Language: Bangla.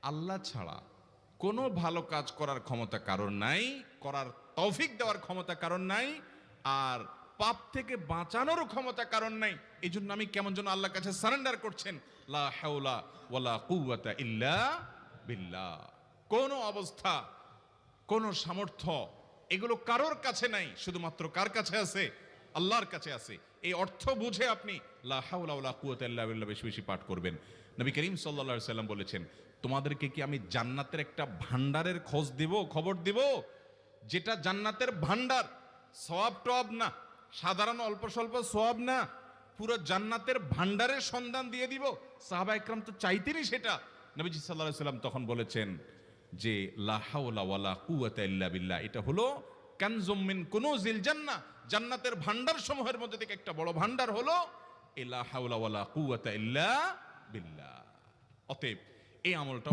আল্লাহ ছাড়া কোনো ভালো কাজ করার ক্ষমতা কারণ নাই, করার তৌফিক দেওয়ার ক্ষমতা কারণ নাই, আর পাপ থেকে বাঁচানোর ক্ষমতা কারণ নাই। এই জন্য আমি কেমন যেন আল্লাহর কাছে সারেন্ডার করছেন, লা হাওলা ওয়ালা কুওয়াতা ইল্লা বিল্লাহ। কোন অবস্থা, কোন সামর্থ্য এগুলো কারোর কাছে নাই, শুধুমাত্র কার কাছে আছে? আল্লাহর কাছে আছে। এই অর্থ বুঝে আপনি লা হাওলা ওয়ালা কুওয়াতা ইল্লা বিল্লাহ বেশি বেশি পাঠ করবেন। নবী করিম সাল্লাল্লাহু আলাইহি সাল্লাম বলেছেন, তোমাদেরকে কি আমি জান্নাতের একটা ভান্ডারের খবর দিব, যেটা জান্নাতের ভান্ডার, সওয়াব টওয়াব না, সাধারণ অল্প স্বল্প সওয়াব না, পুরো জান্নাতের ভান্ডারের সন্ধান দিয়ে দিব। সাহাবা একরাম তো চাইতেনই সেটা। নবীজি সাল্লাল্লাহু আলাইহি সাল্লাম তখন বলেছেন যে লা হাওলা ওয়ালা কুওয়াতা ইল্লা বিল্লাহ, এটা হলো কানজুম মিন কুনুজিল জান্নাহ, জান্নাতের ভান্ডার সমূহের মধ্যে থেকে একটা বড় ভান্ডার হলো লা হাওলা ওয়ালা কুওয়াতা ইল্লা বিল্লাহ। অতএব এই আমলটা